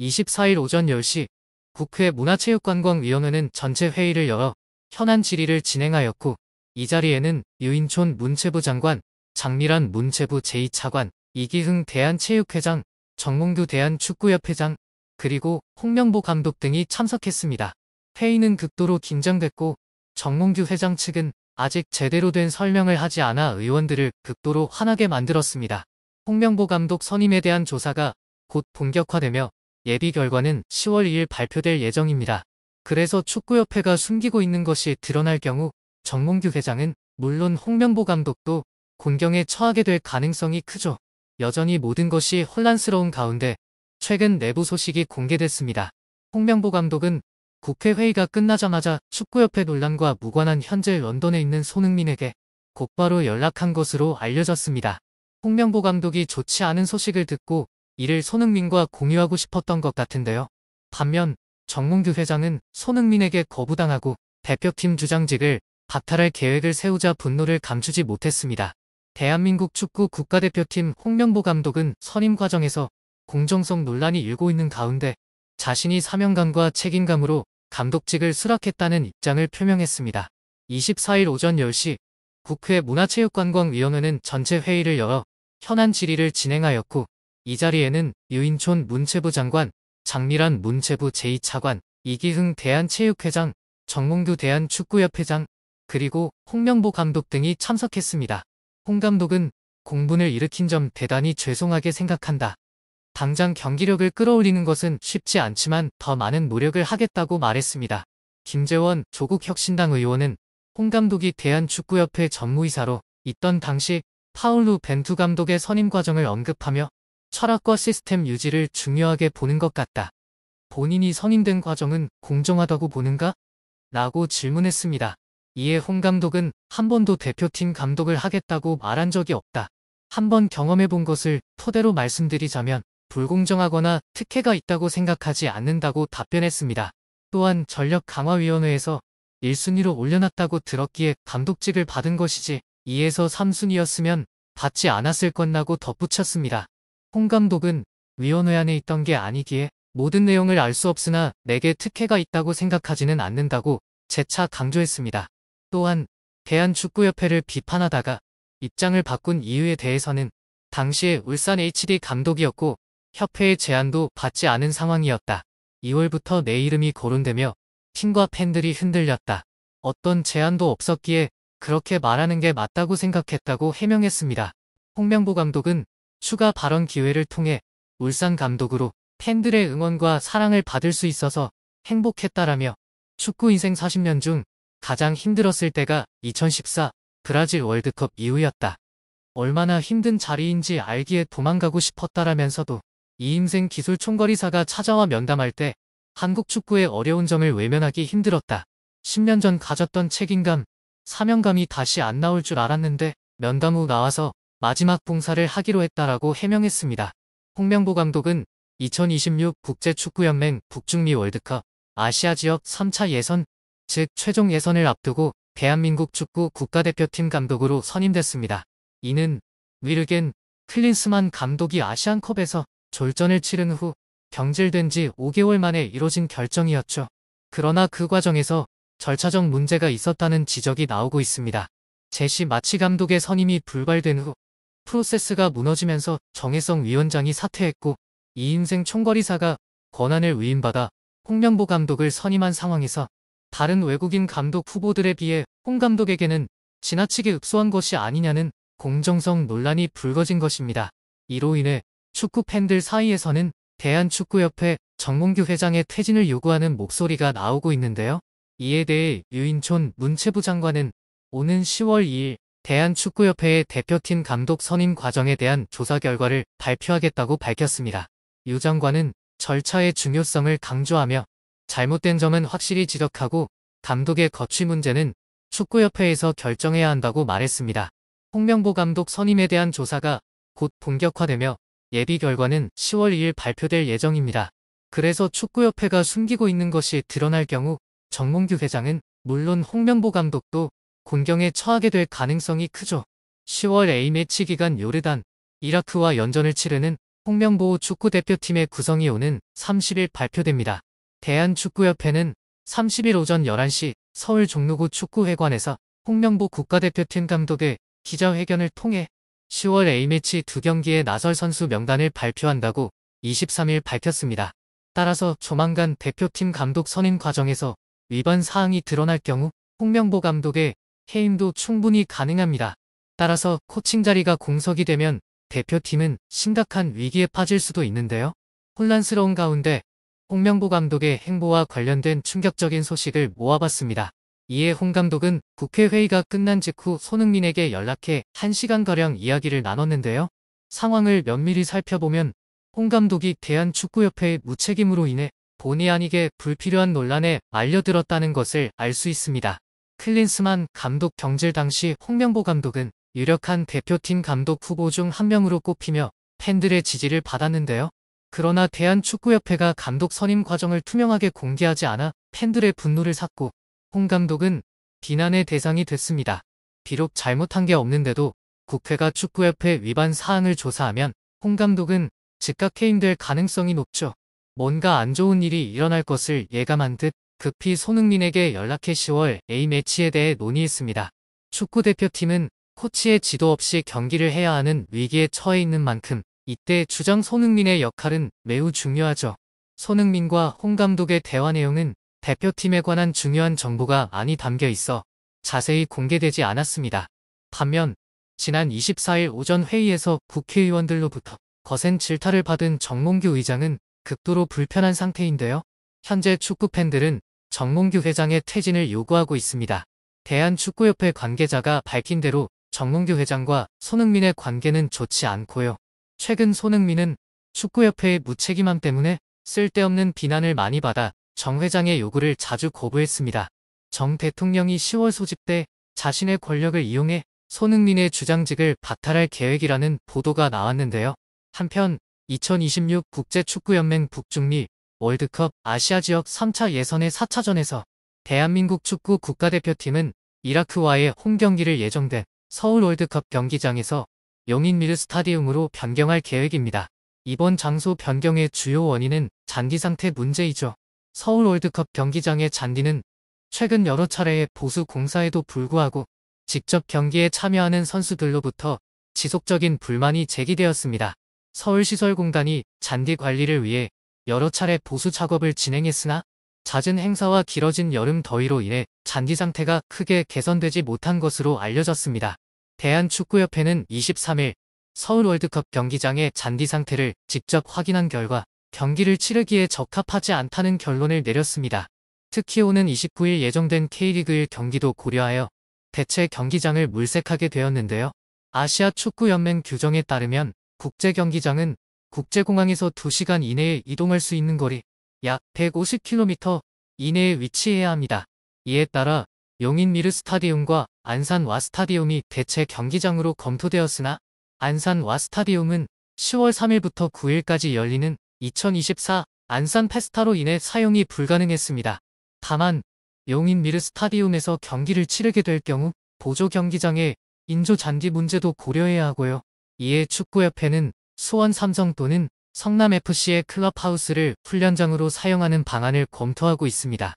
24일 오전 10시 국회 문화체육관광위원회는 전체 회의를 열어 현안 질의를 진행하였고, 이 자리에는 유인촌 문체부 장관, 장미란 문체부 제2차관, 이기흥 대한체육회장, 정몽규 대한축구협회장, 그리고 홍명보 감독 등이 참석했습니다. 회의는 극도로 긴장됐고, 정몽규 회장 측은 아직 제대로 된 설명을 하지 않아 의원들을 극도로 화나게 만들었습니다. 홍명보 감독 선임에 대한 조사가 곧 본격화되며 예비 결과는 10월 2일 발표될 예정입니다. 그래서 축구협회가 숨기고 있는 것이 드러날 경우 정몽규 회장은 물론 홍명보 감독도 곤경에 처하게 될 가능성이 크죠. 여전히 모든 것이 혼란스러운 가운데 최근 내부 소식이 공개됐습니다. 홍명보 감독은 국회 회의가 끝나자마자 축구협회 논란과 무관한 현재 런던에 있는 손흥민에게 곧바로 연락한 것으로 알려졌습니다. 홍명보 감독이 좋지 않은 소식을 듣고 이를 손흥민과 공유하고 싶었던 것 같은데요. 반면 정몽규 회장은 손흥민에게 거부당하고 대표팀 주장직을 박탈할 계획을 세우자 분노를 감추지 못했습니다. 대한민국 축구 국가대표팀 홍명보 감독은 선임 과정에서 공정성 논란이 일고 있는 가운데 자신이 사명감과 책임감으로 감독직을 수락했다는 입장을 표명했습니다. 24일 오전 10시 국회 문화체육관광위원회는 전체 회의를 열어 현안 질의를 진행하였고, 이 자리에는 유인촌 문체부 장관, 장미란 문체부 제2차관, 이기흥 대한체육회장, 정몽규 대한축구협회장, 그리고 홍명보 감독 등이 참석했습니다. 홍 감독은 공분을 일으킨 점 대단히 죄송하게 생각한다. 당장 경기력을 끌어올리는 것은 쉽지 않지만 더 많은 노력을 하겠다고 말했습니다. 김재원 조국혁신당 의원은 홍 감독이 대한축구협회 전무이사로 있던 당시 파울루 벤투 감독의 선임 과정을 언급하며 철학과 시스템 유지를 중요하게 보는 것 같다. 본인이 선임된 과정은 공정하다고 보는가? 라고 질문했습니다. 이에 홍 감독은 한 번도 대표팀 감독을 하겠다고 말한 적이 없다. 한번 경험해본 것을 토대로 말씀드리자면 불공정하거나 특혜가 있다고 생각하지 않는다고 답변했습니다. 또한 전력강화위원회에서 1순위로 올려놨다고 들었기에 감독직을 받은 것이지 2에서 3순위였으면 받지 않았을 것이라고 덧붙였습니다. 홍 감독은 위원회 안에 있던 게 아니기에 모든 내용을 알 수 없으나 내게 특혜가 있다고 생각하지는 않는다고 재차 강조했습니다. 또한 대한축구협회를 비판하다가 입장을 바꾼 이유에 대해서는 당시에 울산 HD 감독이었고 협회의 제안도 받지 않은 상황이었다. 2월부터 내 이름이 거론되며 팀과 팬들이 흔들렸다. 어떤 제안도 없었기에 그렇게 말하는 게 맞다고 생각했다고 해명했습니다. 홍명보 감독은 추가 발언 기회를 통해 울산 감독으로 팬들의 응원과 사랑을 받을 수 있어서 행복했다라며 축구 인생 40년 중 가장 힘들었을 때가 2014 브라질 월드컵 이후였다. 얼마나 힘든 자리인지 알기에 도망가고 싶었다라면서도 이인생 기술 총괄이사가 찾아와 면담할 때 한국 축구의 어려운 점을 외면하기 힘들었다. 10년 전 가졌던 책임감, 사명감이 다시 안 나올 줄 알았는데 면담 후 나와서 마지막 봉사를 하기로 했다라고 해명했습니다. 홍명보 감독은 2026 국제축구연맹 북중미 월드컵 아시아 지역 3차 예선, 즉 최종 예선을 앞두고 대한민국 축구 국가대표팀 감독으로 선임됐습니다. 이는 위르겐 클린스만 감독이 아시안컵에서 졸전을 치른 후 경질된 지 5개월 만에 이뤄진 결정이었죠. 그러나 그 과정에서 절차적 문제가 있었다는 지적이 나오고 있습니다. 제시 마치 감독의 선임이 불발된 후 프로세스가 무너지면서 정혜성 위원장이 사퇴했고 이인생 총괄이사가 권한을 위임받아 홍명보 감독을 선임한 상황에서 다른 외국인 감독 후보들에 비해 홍 감독에게는 지나치게 읍소한 것이 아니냐는 공정성 논란이 불거진 것입니다. 이로 인해 축구 팬들 사이에서는 대한축구협회 정몽규 회장의 퇴진을 요구하는 목소리가 나오고 있는데요. 이에 대해 유인촌 문체부 장관은 오는 10월 2일 대한축구협회의 대표팀 감독 선임 과정에 대한 조사 결과를 발표하겠다고 밝혔습니다. 유 장관은 절차의 중요성을 강조하며 잘못된 점은 확실히 지적하고 감독의 거취 문제는 축구협회에서 결정해야 한다고 말했습니다. 홍명보 감독 선임에 대한 조사가 곧 본격화되며 예비 결과는 10월 2일 발표될 예정입니다. 그래서 축구협회가 숨기고 있는 것이 드러날 경우 정몽규 회장은 물론 홍명보 감독도 곤경에 처하게 될 가능성이 크죠. 10월 A매치 기간 요르단, 이라크와 연전을 치르는 홍명보 축구대표팀의 구성이 오는 30일 발표됩니다. 대한축구협회는 30일 오전 11시 서울 종로구 축구회관에서 홍명보 국가대표팀 감독의 기자회견을 통해 10월 A매치 2경기에 나설 선수 명단을 발표한다고 23일 밝혔습니다. 따라서 조만간 대표팀 감독 선임 과정에서 위반 사항이 드러날 경우 홍명보 감독의 해임도 충분히 가능합니다. 따라서 코칭 자리가 공석이 되면 대표팀은 심각한 위기에 빠질 수도 있는데요. 혼란스러운 가운데 홍명보 감독의 행보와 관련된 충격적인 소식을 모아봤습니다. 이에 홍 감독은 국회 회의가 끝난 직후 손흥민에게 연락해 1시간가량 이야기를 나눴는데요. 상황을 면밀히 살펴보면 홍 감독이 대한축구협회의 무책임으로 인해 본의 아니게 불필요한 논란에 말려들었다는 것을 알 수 있습니다. 클린스만 감독 경질 당시 홍명보 감독은 유력한 대표팀 감독 후보 중 한 명으로 꼽히며 팬들의 지지를 받았는데요. 그러나 대한축구협회가 감독 선임 과정을 투명하게 공개하지 않아 팬들의 분노를 샀고 홍 감독은 비난의 대상이 됐습니다. 비록 잘못한 게 없는데도 국회가 축구협회 위반 사항을 조사하면 홍 감독은 즉각 해임될 가능성이 높죠. 뭔가 안 좋은 일이 일어날 것을 예감한 듯 급히 손흥민에게 연락해 10월 A매치에 대해 논의했습니다. 축구대표팀은 코치의 지도 없이 경기를 해야 하는 위기에 처해 있는 만큼 이때 주장 손흥민의 역할은 매우 중요하죠. 손흥민과 홍 감독의 대화 내용은 대표팀에 관한 중요한 정보가 많이 담겨 있어 자세히 공개되지 않았습니다. 반면 지난 24일 오전 회의에서 국회의원들로부터 거센 질타를 받은 정몽규 의장은 극도로 불편한 상태인데요. 현재 축구팬들은 정몽규 회장의 퇴진을 요구하고 있습니다. 대한축구협회 관계자가 밝힌 대로 정몽규 회장과 손흥민의 관계는 좋지 않고요. 최근 손흥민은 축구협회의 무책임함 때문에 쓸데없는 비난을 많이 받아 정 회장의 요구를 자주 거부했습니다. 정 대통령이 10월 소집 때 자신의 권력을 이용해 손흥민의 주장직을 박탈할 계획이라는 보도가 나왔는데요. 한편 2026 국제축구연맹 북중미 월드컵 아시아 지역 3차 예선의 4차전에서 대한민국 축구 국가대표팀은 이라크와의 홈경기를 예정된 서울 월드컵 경기장에서 용인미르 스타디움으로 변경할 계획입니다. 이번 장소 변경의 주요 원인은 잔디 상태 문제이죠. 서울 월드컵 경기장의 잔디는 최근 여러 차례의 보수 공사에도 불구하고 직접 경기에 참여하는 선수들로부터 지속적인 불만이 제기되었습니다. 서울시설공단이 잔디 관리를 위해 여러 차례 보수 작업을 진행했으나 잦은 행사와 길어진 여름 더위로 인해 잔디 상태가 크게 개선되지 못한 것으로 알려졌습니다. 대한축구협회는 23일 서울 월드컵 경기장의 잔디 상태를 직접 확인한 결과 경기를 치르기에 적합하지 않다는 결론을 내렸습니다. 특히 오는 29일 예정된 K리그 1 경기도 고려하여 대체 경기장을 물색하게 되었는데요. 아시아 축구연맹 규정에 따르면 국제경기장은 국제공항에서 2시간 이내에 이동할 수 있는 거리 약 150km 이내에 위치해야 합니다. 이에 따라 용인미르 스타디움과 안산 와스타디움이 대체 경기장으로 검토되었으나 안산 와스타디움은 10월 3일부터 9일까지 열리는 2024 안산 페스타로 인해 사용이 불가능했습니다. 다만 용인미르 스타디움에서 경기를 치르게 될 경우 보조 경기장의 인조 잔디 문제도 고려해야 하고요. 이에 축구협회는 수원 삼성 또는 성남FC의 클럽하우스를 훈련장으로 사용하는 방안을 검토하고 있습니다.